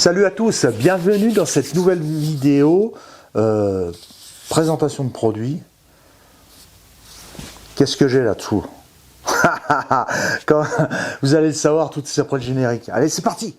Salut à tous, bienvenue dans cette nouvelle vidéo présentation de produits. Qu'est-ce que j'ai là-dessous? Vous allez le savoir tout de suite après le générique. Allez, c'est parti!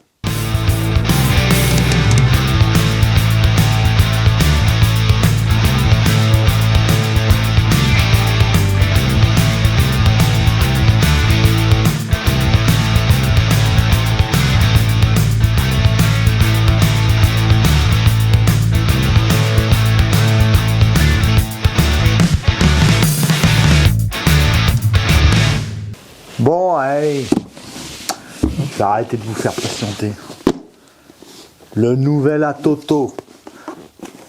Bon, allez, je vais arrêter de vous faire patienter. Le nouvel Atoto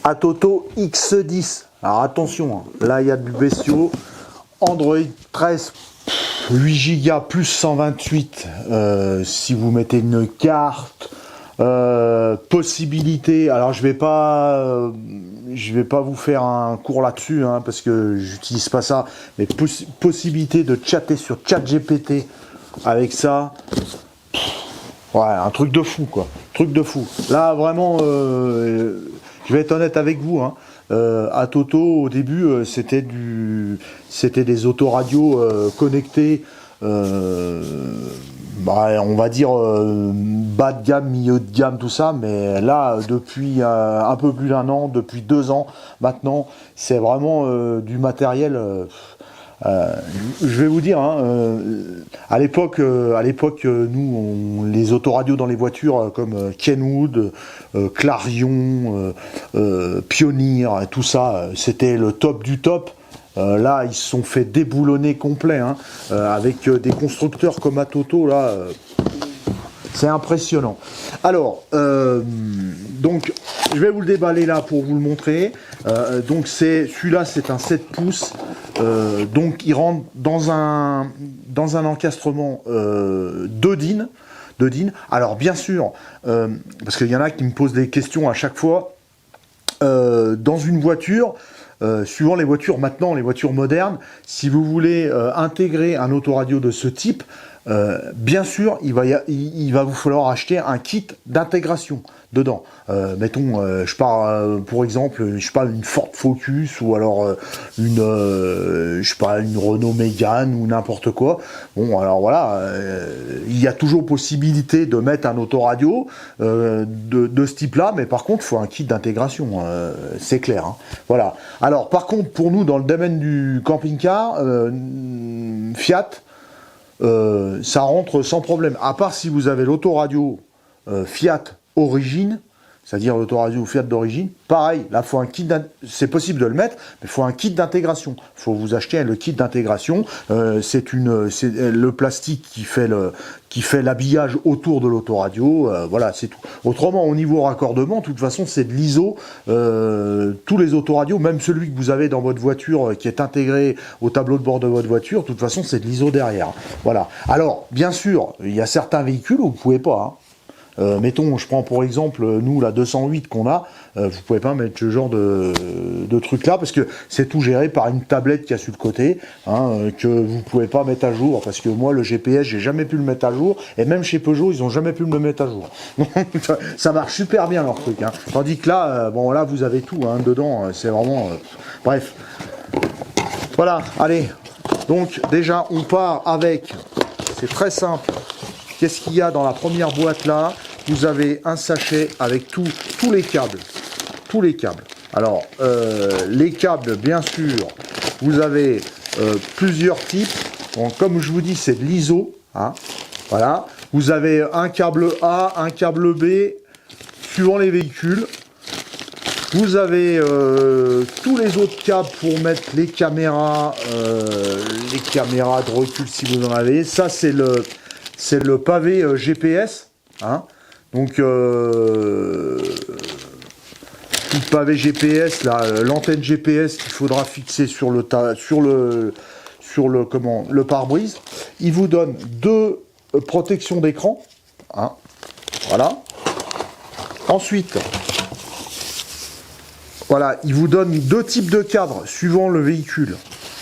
X10. Alors attention, hein, là il y a du bestiau. Android 13, 8 Go plus 128 si vous mettez une carte. Possibilité, alors je vais pas vous faire un cours là-dessus hein, parce que j'utilise pas ça, mais possibilité de chatter sur ChatGPT avec ça, ouais, un truc de fou quoi, truc de fou. Là vraiment, je vais être honnête avec vous, hein. Atoto au début c'était des autoradios connectées. On va dire bas de gamme, milieu de gamme, tout ça, mais là depuis un peu plus d'1 an, depuis 2 ans maintenant, c'est vraiment du matériel. Je vais vous dire, hein, à l'époque, nous, les autoradios dans les voitures comme Kenwood, Clarion, Pioneer, tout ça, c'était le top du top. Là, ils se sont fait déboulonner complet, hein, avec des constructeurs comme Atoto, là, c'est impressionnant. Alors, donc, je vais vous le déballer là pour vous le montrer. Donc, celui-là, c'est un 7 pouces. Donc, il rentre dans un encastrement de DIN. Alors, bien sûr, parce qu'il y en a qui me posent des questions à chaque fois, dans une voiture. Suivant les voitures, maintenant les voitures modernes, si vous voulez intégrer un autoradio de ce type, bien sûr, il va vous falloir acheter un kit d'intégration dedans. Mettons, je pars pour exemple, je parle d'une Ford Focus ou alors une Renault Mégane ou n'importe quoi. Bon, alors voilà, il y a toujours possibilité de mettre un autoradio de ce type-là, mais par contre, il faut un kit d'intégration, c'est clair. Hein. Voilà. Alors, par contre, pour nous, dans le domaine du camping-car, Fiat, ça rentre sans problème. À part si vous avez l'autoradio Fiat Origine, c'est-à-dire l'autoradio Fiat d'origine, pareil, là, faut un kit c'est possible de le mettre, mais il faut un kit d'intégration. Il faut vous acheter le kit d'intégration. C'est le plastique qui fait l'habillage autour de l'autoradio. Voilà, c'est tout. Autrement, au niveau raccordement, de toute façon, c'est de l'ISO. Tous les autoradios, même celui que vous avez dans votre voiture, qui est intégré au tableau de bord de votre voiture, de toute façon, c'est de l'ISO derrière. Voilà. Alors, bien sûr, il y a certains véhicules où vous pouvez pas. Hein. Mettons, je prends pour exemple, nous, la 208 qu'on a, vous pouvez pas mettre ce genre de truc là, parce que c'est tout géré par une tablette qui a sur le côté, hein, que vous pouvez pas mettre à jour, parce que moi, le GPS, j'ai jamais pu le mettre à jour, et même chez Peugeot, ils ont jamais pu me le mettre à jour. Ça marche super bien leur truc, hein. Tandis que là, bon, là, vous avez tout, hein, dedans, c'est vraiment... bref. Voilà, allez. Donc, déjà, on part avec... C'est très simple. Qu'est-ce qu'il y a dans la première boîte là? Vous avez un sachet avec tous les câbles. Tous les câbles. Alors, les câbles, bien sûr, vous avez plusieurs types. Bon, comme je vous dis, c'est de l'ISO. Hein, voilà. Vous avez un câble A, un câble B, suivant les véhicules. Vous avez tous les autres câbles pour mettre les caméras de recul si vous en avez. Ça, c'est le pavé GPS, hein. Donc le pavé GPS, l'antenne GPS qu'il faudra fixer sur le pare-brise. Il vous donne 2 protections d'écran, hein. Voilà. Ensuite, voilà, il vous donne 2 types de cadres suivant le véhicule.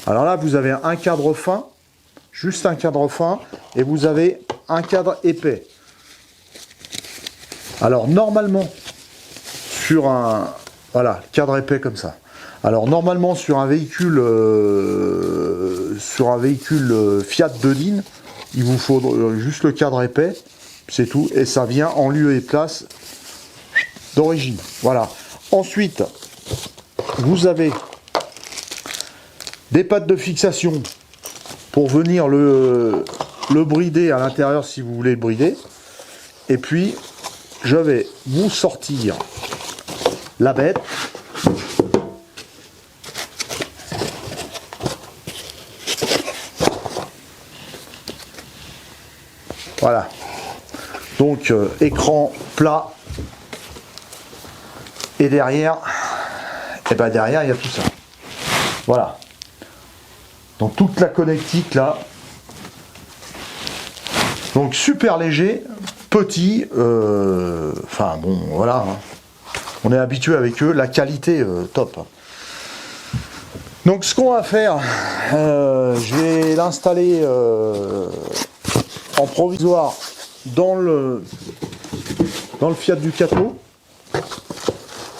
Alors là, vous avez un cadre fin, juste un cadre fin, et vous avez un cadre épais. Alors normalement, sur un... Voilà, cadre épais comme ça. Alors normalement sur un véhicule Fiat de ligne, il vous faut juste le cadre épais, c'est tout, et ça vient en lieu et place d'origine. Voilà. Ensuite, vous avez des pattes de fixation pour venir le brider à l'intérieur si vous voulez le brider. Et puis, je vais vous sortir la bête. Voilà. Donc, écran plat. Et derrière, et ben derrière, il y a tout ça. Voilà. Donc, toute la connectique là. Donc, super léger, petit. Enfin, bon, voilà. Hein. On est habitué avec eux. La qualité, top. Donc, ce qu'on va faire, je vais l'installer en provisoire dans le Fiat Ducato.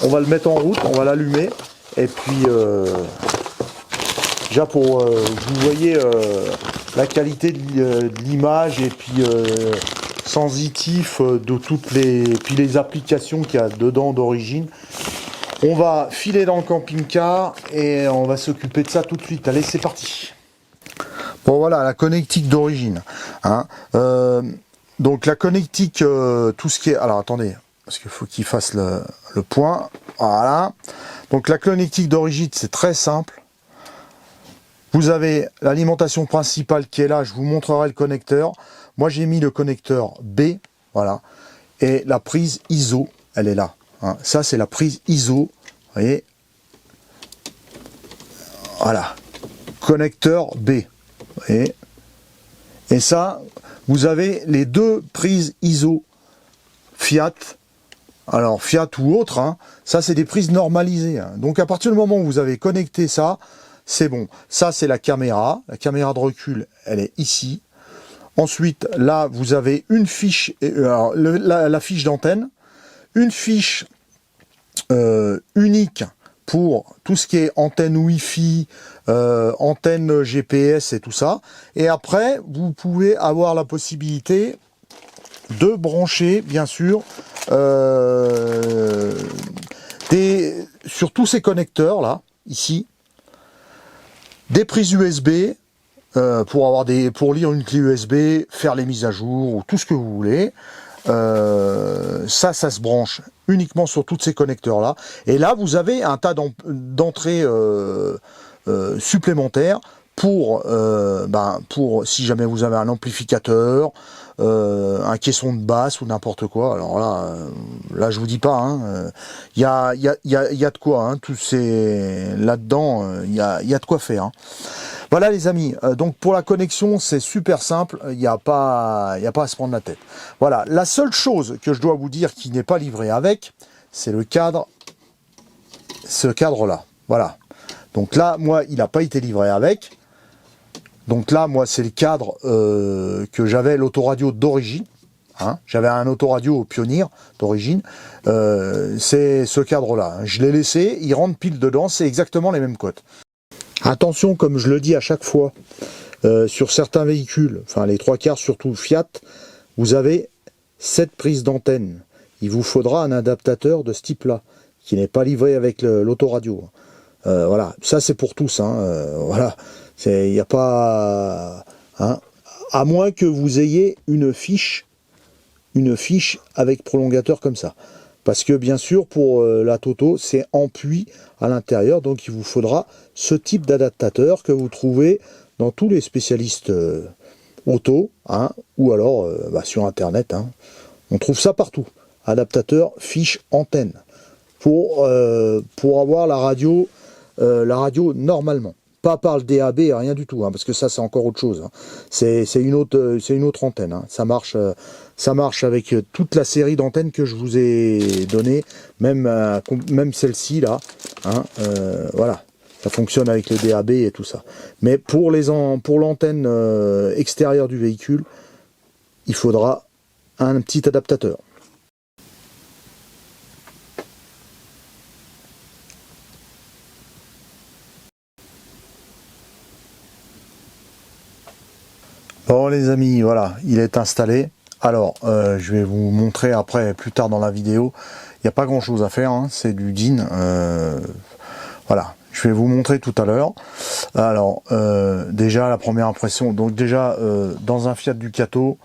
On va le mettre en route, on va l'allumer et puis déjà pour vous voyez la qualité de l'image et puis sensitif de toutes les applications qu'il y a dedans d'origine. On va filer dans le camping-car et on va s'occuper de ça tout de suite. Allez, c'est parti. Bon voilà, la connectique d'origine. Hein. Donc la connectique, tout ce qui est... Alors attendez, parce qu'il faut qu'il fasse le point. Voilà. Donc la connectique d'origine, c'est très simple. Vous avez l'alimentation principale qui est là. Je vous montrerai le connecteur. Moi, j'ai mis le connecteur B. Voilà. Et la prise ISO, elle est là. Hein. Ça, c'est la prise ISO. Vous voyez. Voilà. Connecteur B. Vous voyez. Et ça, vous avez les deux prises ISO Fiat. Alors Fiat ou autre, hein, ça c'est des prises normalisées. Hein. Donc à partir du moment où vous avez connecté ça, c'est bon. Ça c'est la caméra de recul, elle est ici. Ensuite, là vous avez une fiche, alors, la fiche d'antenne, une fiche unique pour tout ce qui est antenne Wi-Fi, antenne GPS et tout ça. Et après, vous pouvez avoir la possibilité de brancher, bien sûr, sur tous ces connecteurs là, ici, des prises USB pour lire une clé USB, faire les mises à jour ou tout ce que vous voulez. Ça se branche uniquement sur tous ces connecteurs là. Et là, vous avez un tas d'entrées supplémentaires pour si jamais vous avez un amplificateur, un caisson de basse ou n'importe quoi. Alors là je vous dis pas, hein, y a de quoi, hein, tout c'est là-dedans, il y a de quoi faire. Hein. Voilà les amis. Donc pour la connexion c'est super simple, il n'y a pas à se prendre la tête. Voilà, la seule chose que je dois vous dire qui n'est pas livré avec, c'est le cadre, ce cadre là. Voilà. Donc là moi il n'a pas été livré avec. Donc là, moi, c'est le cadre que j'avais l'autoradio d'origine. Hein. J'avais un autoradio Pioneer d'origine. C'est ce cadre-là. Hein. Je l'ai laissé, il rentre pile dedans. C'est exactement les mêmes cotes. Attention, comme je le dis à chaque fois, sur certains véhicules, enfin les trois quarts surtout Fiat, vous avez 7 prises d'antenne. Il vous faudra un adaptateur de ce type-là, qui n'est pas livré avec l'autoradio. Voilà, ça c'est pour tous. Hein. Voilà. Il n'y a pas, hein, à moins que vous ayez une fiche avec prolongateur comme ça. Parce que bien sûr, pour la Toto, c'est en puits à l'intérieur, donc il vous faudra ce type d'adaptateur que vous trouvez dans tous les spécialistes auto, hein, ou alors sur Internet. Hein. On trouve ça partout. Adaptateur, fiche, antenne. Pour avoir la radio normalement. Pas par le DAB, rien du tout, hein, parce que ça c'est encore autre chose. Hein. C'est une autre antenne. Hein. Ça marche avec toute la série d'antennes que je vous ai donné, même celle-ci là. Hein, voilà, ça fonctionne avec le DAB et tout ça. Mais pour l'antenne extérieure du véhicule, il faudra un petit adaptateur. Bon les amis, voilà, il est installé. Alors, je vais vous montrer après, plus tard dans la vidéo. Il n'y a pas grand chose à faire, hein, c'est du DIN. Voilà, je vais vous montrer tout à l'heure. Alors, déjà la première impression. Donc déjà, dans un Fiat Ducato,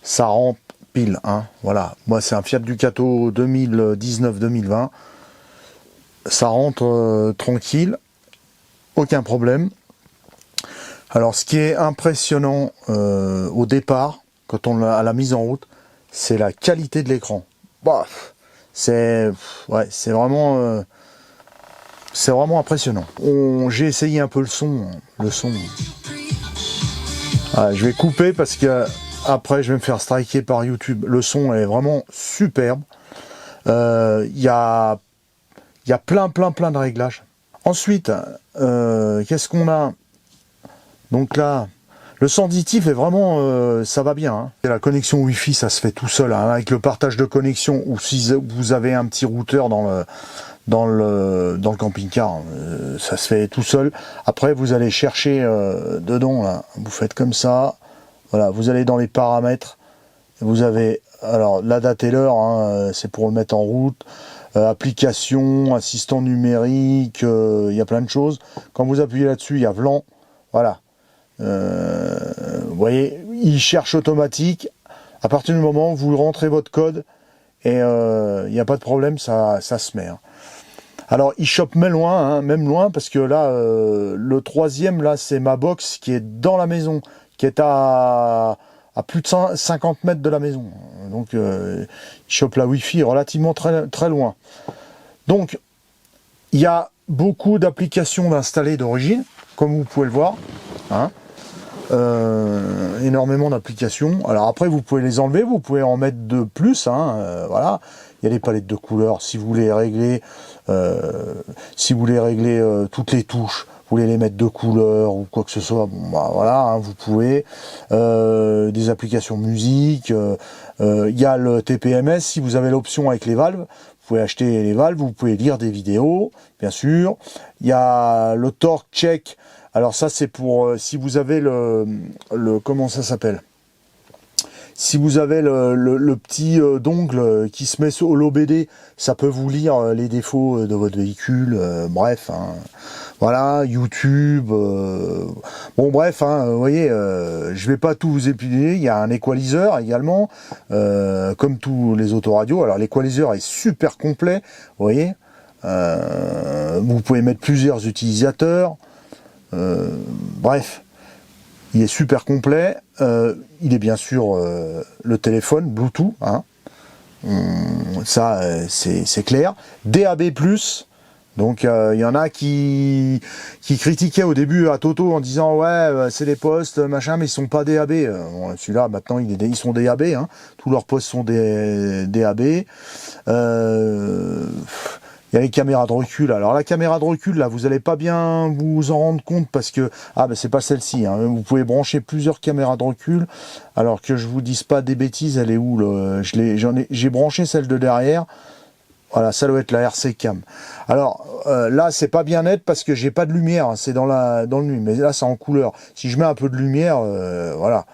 ça rentre pile. Hein, voilà, moi c'est un Fiat Ducato 2019-2020. Ça rentre tranquille, aucun problème. Alors, ce qui est impressionnant au départ, quand on a la mise en route, c'est la qualité de l'écran. Bah, c'est vraiment impressionnant. J'ai essayé un peu le son. Ah, je vais couper parce que après je vais me faire striker par YouTube. Le son est vraiment superbe. Il y a plein de réglages. Ensuite, qu'est-ce qu'on a? Donc là, le sensitif est vraiment, ça va bien. Hein. La connexion Wi-Fi, ça se fait tout seul, hein, avec le partage de connexion, ou si vous avez un petit routeur dans le camping-car, ça se fait tout seul. Après, vous allez chercher dedans, là, vous faites comme ça, voilà, vous allez dans les paramètres, vous avez, alors la date et l'heure, hein, c'est pour le mettre en route, application, assistant numérique, il y a plein de choses. Quand vous appuyez là-dessus, il y a VLAN, voilà. Vous voyez, il cherche automatique. À partir du moment où vous rentrez votre code, et il n'y a pas de problème, ça se met. Hein. Alors, il chope même loin, parce que là, le troisième, là, c'est ma box qui est dans la maison, qui est à plus de 50 mètres de la maison. Donc, il chope la Wi-Fi relativement très loin. Donc, il y a beaucoup d'applications installées d'origine, comme vous pouvez le voir. Hein. Énormément d'applications. Alors après, vous pouvez les enlever, vous pouvez en mettre de plus. Hein, voilà. Il y a des palettes de couleurs. Si vous voulez régler, toutes les touches, vous voulez les mettre de couleur ou quoi que ce soit, bon, bah, voilà, hein, vous pouvez. Des applications musique. Il y a le TPMS. Si vous avez l'option avec les valves, vous pouvez acheter les valves. Vous pouvez lire des vidéos, bien sûr. Il y a le torque check. Alors ça c'est pour si vous avez le comment ça s'appelle, si vous avez le petit dongle qui se met au l'OBD, ça peut vous lire les défauts de votre véhicule, bref, hein, voilà, YouTube, bon bref, hein, vous voyez, je vais pas tout vous épiler. Il y a un équaliseur également, comme tous les autoradios. Alors l'équaliseur est super complet, vous voyez, vous pouvez mettre plusieurs utilisateurs. Bref, il est super complet. Il est bien sûr le téléphone Bluetooth, hein. Ça c'est clair. DAB+, donc il y en a qui critiquaient au début à Toto en disant ouais c'est des postes machin, mais ils sont pas DAB. Bon, celui-là maintenant ils sont DAB, hein. Tous leurs postes sont des DAB. Il y a les caméras de recul. Alors la caméra de recul, là, vous n'allez pas bien vous en rendre compte parce que c'est pas celle-ci. Hein. Vous pouvez brancher plusieurs caméras de recul. Alors que je vous dise pas des bêtises, elle est où là j'ai branché celle de derrière. Voilà, ça doit être la RC Cam. Alors là, c'est pas bien net parce que j'ai pas de lumière. Hein. C'est dans le nuit, mais là, c'est en couleur. Si je mets un peu de lumière, voilà.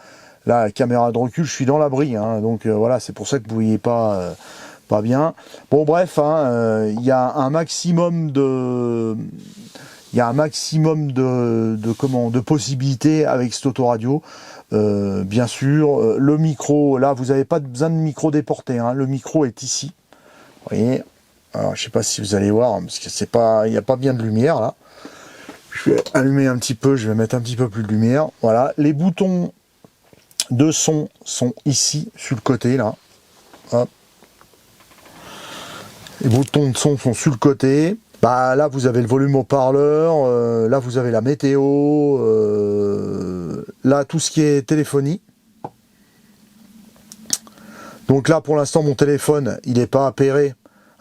Là, la caméra de recul, je suis dans l'abri. Hein. Donc voilà, c'est pour ça que vous voyez pas bien. Bon bref, hein, il y a un maximum de possibilités avec cette autoradio. Bien sûr, le micro, là vous n'avez pas besoin de micro déporté, hein, le micro est ici. Vous voyez. Alors je sais pas si vous allez voir, parce que il n'y a pas bien de lumière là. Je vais allumer un petit peu, je vais mettre un petit peu plus de lumière. Voilà, les boutons de son sont ici, sur le côté là. Hop. Les boutons de son sont sur le côté. Bah là vous avez le volume haut-parleur, là vous avez la météo, là tout ce qui est téléphonie. Donc là pour l'instant mon téléphone il n'est pas appairé,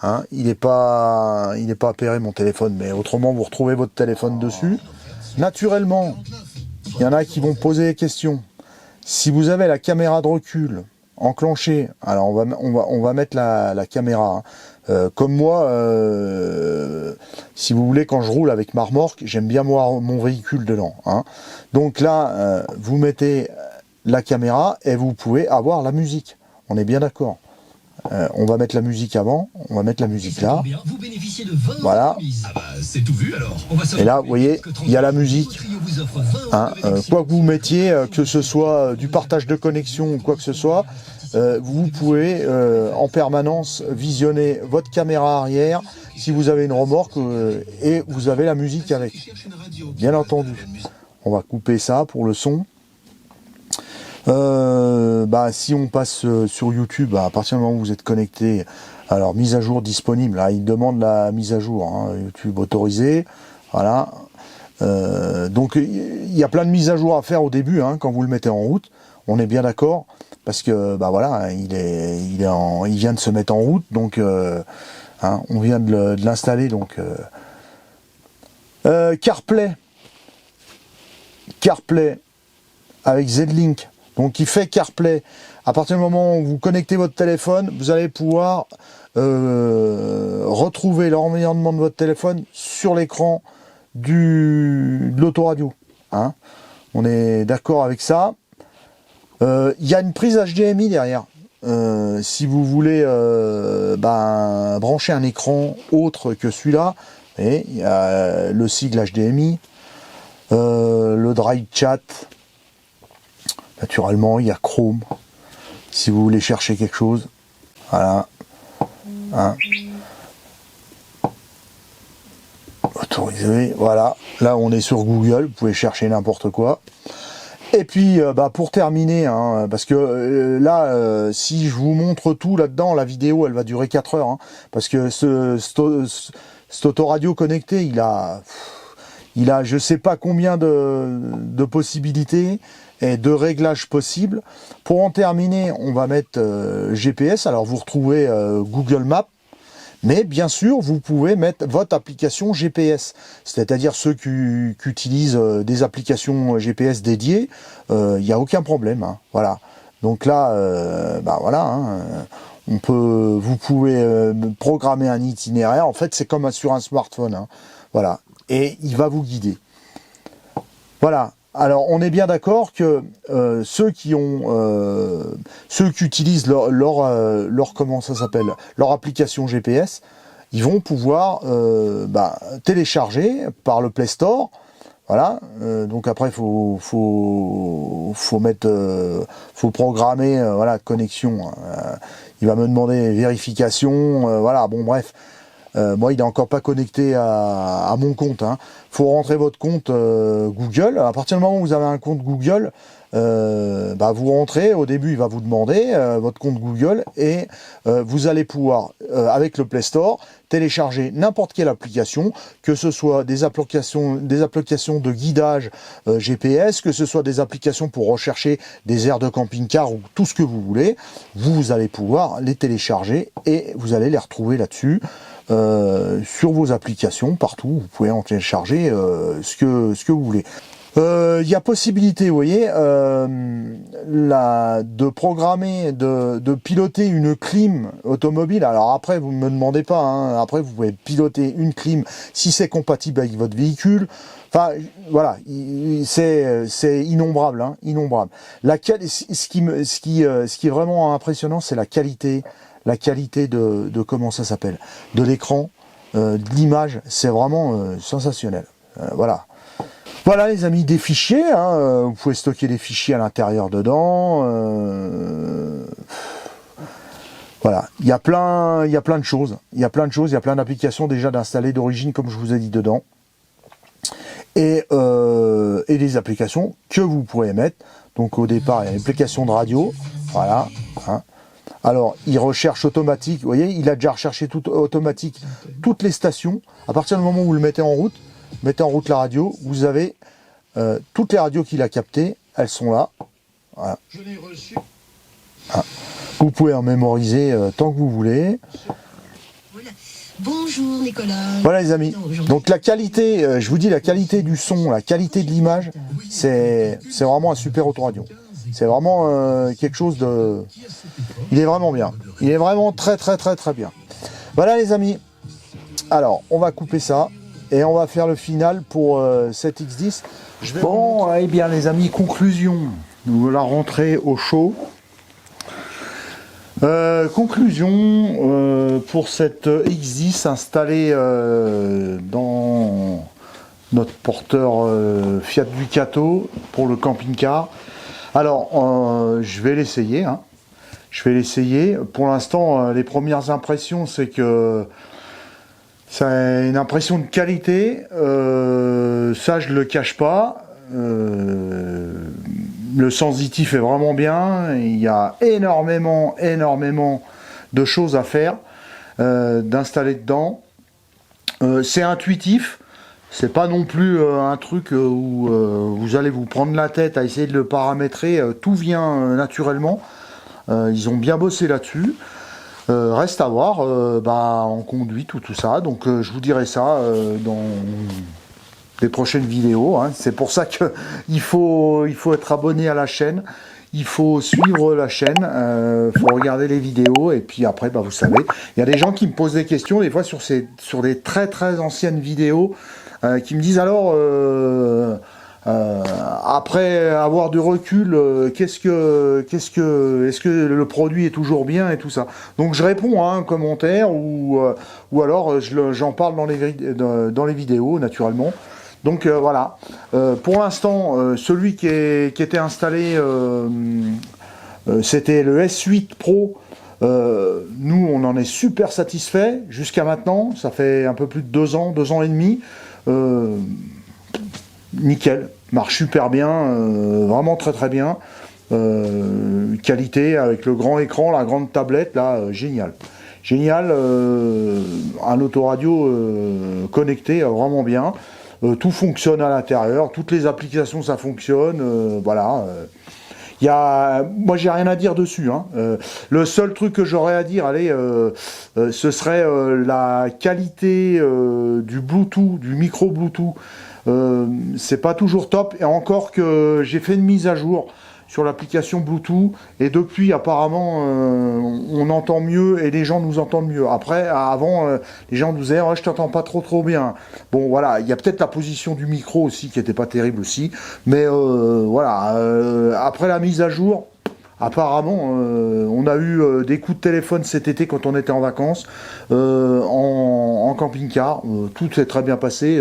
hein, il n'est pas appairé mon téléphone, mais autrement vous retrouvez votre téléphone dessus. Naturellement, il y en a qui vont poser des questions. Si vous avez la caméra de recul enclenchée, alors on va mettre la caméra. Hein. Comme moi, si vous voulez, quand je roule avec ma remorque, j'aime bien voir mon véhicule dedans. Hein. Donc là, vous mettez la caméra et vous pouvez avoir la musique. On est bien d'accord. On va mettre la musique avant, on va mettre la musique là. Voilà. Et là, vous voyez, il y a la musique. Hein, quoi que vous mettiez, que ce soit du partage de connexion ou quoi que ce soit, vous pouvez en permanence visionner votre caméra arrière si vous avez une remorque et vous avez la musique avec. Bien entendu. On va couper ça pour le son. Si on passe sur YouTube, à partir du moment où vous êtes connecté, alors mise à jour disponible, là, il demande la mise à jour, hein, YouTube autorisé, voilà. Donc il y a plein de mises à jour à faire au début, hein, quand vous le mettez en route, on est bien d'accord, parce que voilà, il vient de se mettre en route, donc hein, on vient de l'installer, donc CarPlay avec Z-Link. Donc il fait CarPlay. À partir du moment où vous connectez votre téléphone, vous allez pouvoir retrouver l'environnement de votre téléphone sur l'écran de l'autoradio. Hein, on est d'accord avec ça. Il y a une prise HDMI derrière. Si vous voulez brancher un écran autre que celui-là, et il y a le sigle HDMI, le Drive Chat. Naturellement, il y a Chrome, si vous voulez chercher quelque chose. Voilà. Hein. Autorisé, voilà. Là, on est sur Google, vous pouvez chercher n'importe quoi. Et puis, pour terminer, hein, parce que là, si je vous montre tout là-dedans, la vidéo, elle va durer 4 heures. Hein, parce que cet autoradio connecté, il a je sais pas combien de possibilités et de réglages possibles. Pour en terminer, on va mettre GPS. Alors vous retrouvez Google Maps, mais bien sûr vous pouvez mettre votre application GPS, c'est-à-dire ceux qui utilisent des applications GPS dédiées, il n'y a aucun problème. Hein, voilà. Donc là, voilà. Hein, vous pouvez programmer un itinéraire. En fait, c'est comme sur un smartphone. Hein, voilà. Et il va vous guider. Voilà. Alors, on est bien d'accord que ceux qui utilisent leur application GPS, ils vont pouvoir télécharger par le Play Store. Voilà. Donc après, faut programmer connexion. Il va me demander vérification. Voilà. Bon, bref. Moi, il n'est encore pas connecté à mon compte. Hein. Faut rentrer votre compte Google. À partir du moment où vous avez un compte Google, vous rentrez. Au début, il va vous demander votre compte Google et vous allez pouvoir, avec le Play Store, télécharger n'importe quelle application, que ce soit des applications de guidage GPS, que ce soit des applications pour rechercher des aires de camping-car ou tout ce que vous voulez. Vous allez pouvoir les télécharger et vous allez les retrouver là-dessus. Sur vos applications, partout, vous pouvez en télécharger ce que vous voulez. Il y a possibilité, vous voyez, de programmer, de piloter une clim automobile. Alors après, vous ne me demandez pas, hein, après vous pouvez piloter une clim si c'est compatible avec votre véhicule. Enfin, voilà, c'est innombrable, hein, innombrable. Ce qui est vraiment impressionnant, c'est la qualité de comment ça s'appelle, de l'écran, de l'image, c'est vraiment sensationnel. Voilà. Voilà les amis, des fichiers, hein, vous pouvez stocker des fichiers à l'intérieur dedans. Voilà, il y a plein de choses, il y a plein d'applications déjà d'installer d'origine comme je vous ai dit dedans. Et des applications que vous pourrez mettre. Donc au départ, il y a l'application de radio, voilà. Hein. Alors, il recherche automatique, vous voyez, il a déjà recherché tout automatique toutes les stations. À partir du moment où vous le mettez en route la radio, vous avez toutes les radios qu'il a captées, elles sont là. Voilà. Ah. Vous pouvez en mémoriser tant que vous voulez. Voilà. Bonjour Nicolas. Voilà les amis. Donc la qualité, je vous dis la qualité du son, la qualité de l'image, c'est vraiment un super autoradio. C'est vraiment quelque chose de... Il est vraiment bien. Il est vraiment très très très très bien. Voilà les amis. Alors, on va couper ça. Et on va faire le final pour cette X10. Bon, eh bien les amis, conclusion. nous voilà rentrés au chaud. Conclusion pour cette X10 installée dans notre porteur Fiat Ducato pour le camping-car. Alors, je vais l'essayer. Hein. Je vais l'essayer. Pour l'instant, les premières impressions, c'est que ça a une impression de qualité. Ça, je le cache pas. Le sensitif est vraiment bien. Il y a énormément de choses à faire, d'installer dedans. C'est intuitif. C'est pas non plus un truc où vous allez vous prendre la tête à essayer de le paramétrer. Tout vient naturellement. Ils ont bien bossé là-dessus. Reste à voir en conduite ou tout ça. Donc je vous dirai ça dans des prochaines vidéos. Hein. C'est pour ça que il faut être abonné à la chaîne. Il faut suivre la chaîne, faut regarder les vidéos et puis après, vous savez, il y a des gens qui me posent des questions des fois sur des très anciennes vidéos qui me disent alors après avoir du recul, est-ce que le produit est toujours bien et tout ça. Donc je réponds à un commentaire ou alors j'en parle dans les vidéos naturellement. Donc voilà, pour l'instant, celui qui était installé, c'était le S8 Pro. Nous, on en est super satisfait jusqu'à maintenant. Ça fait un peu plus de 2 ans et demi. Nickel, marche super bien, vraiment très bien. Qualité avec le grand écran, la grande tablette, là, génial. Génial, un autoradio connecté, vraiment bien. Tout fonctionne à l'intérieur, toutes les applications ça fonctionne, voilà. Moi j'ai rien à dire dessus. Hein. Le seul truc que j'aurais à dire, ce serait la qualité du Bluetooth, du micro Bluetooth. C'est pas toujours top. Et encore que j'ai fait une mise à jour sur l'application Bluetooth et depuis apparemment on entend mieux et les gens nous entendent mieux. Après avant les gens nous disaient je t'entends pas trop bien. Bon voilà, il y a peut-être la position du micro aussi qui était pas terrible aussi, mais voilà, après la mise à jour apparemment on a eu des coups de téléphone cet été quand on était en vacances en camping-car, tout s'est très bien passé,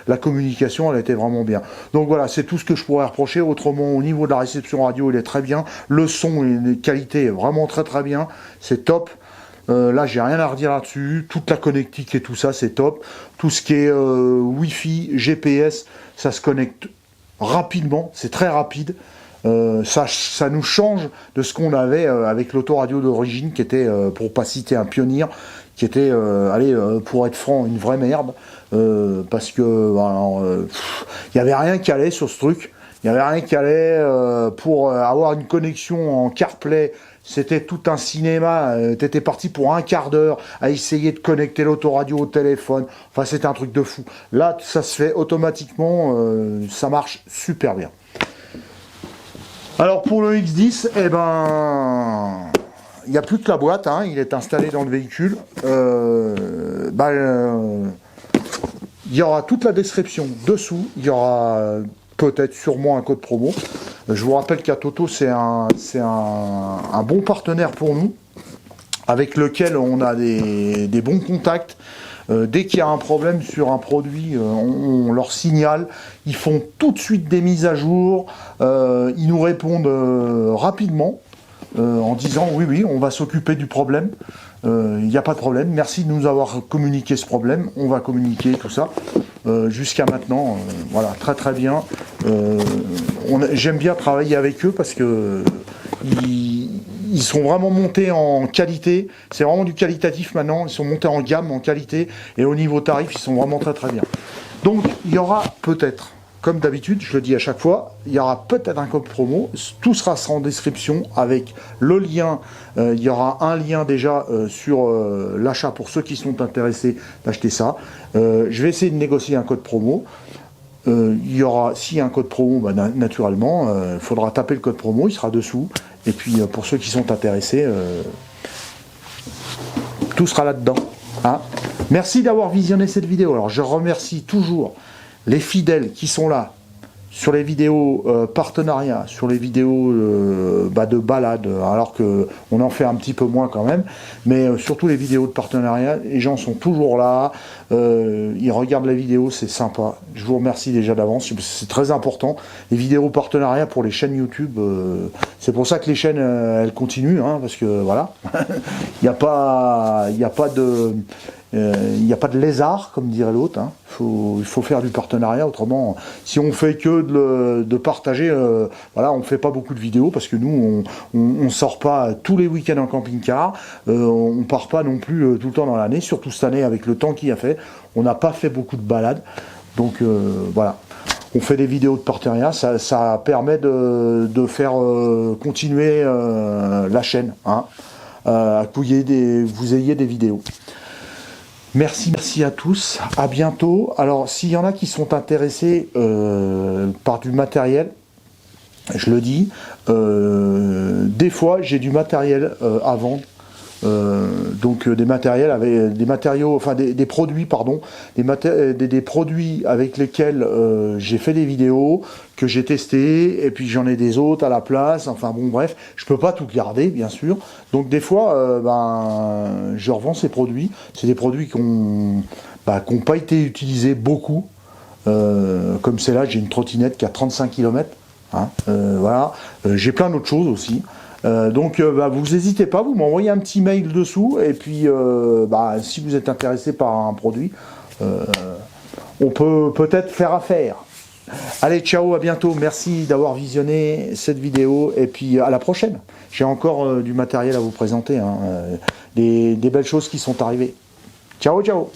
la communication elle était vraiment bien. Donc voilà, c'est tout ce que je pourrais reprocher. Autrement, au niveau de la réception radio, il est très bien, le son et les qualités est vraiment très bien, c'est top. Là j'ai rien à redire là-dessus, toute la connectique et tout ça c'est top. Tout ce qui est Wi-Fi, GPS, ça se connecte rapidement, c'est très rapide. Ça nous change de ce qu'on avait avec l'autoradio d'origine qui était, pour pas citer un pionnier, qui était, pour être franc, une vraie merde, parce que il n'y avait rien qui allait sur ce truc, il n'y avait rien qui allait pour avoir une connexion en CarPlay. C'était tout un cinéma, t'étais parti pour un quart d'heure à essayer de connecter l'autoradio au téléphone, enfin c'était un truc de fou. Là ça se fait automatiquement, ça marche super bien. Alors pour le X10, il n'y a plus que la boîte, hein, il est installé dans le véhicule. Il y aura toute la description dessous, il y aura peut-être sûrement un code promo. Je vous rappelle qu'Atoto c'est un bon partenaire pour nous, avec lequel on a des bons contacts. Dès qu'il y a un problème sur un produit, on leur signale, ils font tout de suite des mises à jour, ils nous répondent rapidement en disant oui, on va s'occuper du problème, il n'y a pas de problème, merci de nous avoir communiqué ce problème, on va communiquer tout ça. Jusqu'à maintenant, voilà, très bien. J'aime bien travailler avec eux parce que ils sont vraiment montés en qualité, c'est vraiment du qualitatif maintenant, ils sont montés en gamme, en qualité, et au niveau tarif, ils sont vraiment très bien. Donc, il y aura peut-être, comme d'habitude, je le dis à chaque fois, il y aura peut-être un code promo, tout sera en description avec le lien, il y aura un lien déjà sur l'achat pour ceux qui sont intéressés d'acheter ça. Je vais essayer de négocier un code promo. Il y aura, s'il y a un code promo, naturellement, il faudra taper le code promo, il sera dessous. Et puis pour ceux qui sont intéressés, tout sera là-dedans. Hein. Merci d'avoir visionné cette vidéo. Alors je remercie toujours les fidèles qui sont là sur les vidéos partenariats, sur les vidéos de balade, alors que on en fait un petit peu moins quand même, mais surtout les vidéos de partenariat, les gens sont toujours là, ils regardent la vidéo, c'est sympa. Je vous remercie déjà d'avance, c'est très important. Les vidéos partenariats pour les chaînes YouTube, c'est pour ça que les chaînes elles continuent, hein, parce que voilà, il n'y a pas de lézard, comme dirait l'autre. Hein. Il faut faire du partenariat, autrement, si on fait que de partager, voilà, on fait pas beaucoup de vidéos, parce que nous, on sort pas tous les week-ends en camping-car, on part pas non plus tout le temps dans l'année, surtout cette année, avec le temps qu'il a fait, on n'a pas fait beaucoup de balades, donc voilà. On fait des vidéos de partenariat, ça permet de faire continuer la chaîne, hein, à que vous ayez des vidéos. Merci à tous, à bientôt. Alors, s'il y en a qui sont intéressés par du matériel, je le dis, des fois j'ai du matériel à vendre. Donc des matériaux, enfin des produits, pardon, des produits avec lesquels j'ai fait des vidéos, que j'ai testé, et puis j'en ai des autres à la place, enfin bon bref, je peux pas tout garder bien sûr, donc des fois je revends ces produits, c'est des produits qui n'ont pas été utilisés beaucoup, comme c'est là, j'ai une trottinette qui a 35 km, hein, voilà, j'ai plein d'autres choses aussi. Donc vous n'hésitez pas, vous m'envoyez un petit mail dessous, et puis si vous êtes intéressé par un produit, on peut peut-être faire affaire. Allez, ciao, à bientôt, merci d'avoir visionné cette vidéo, et puis à la prochaine. J'ai encore du matériel à vous présenter, hein, des belles choses qui sont arrivées. Ciao, ciao.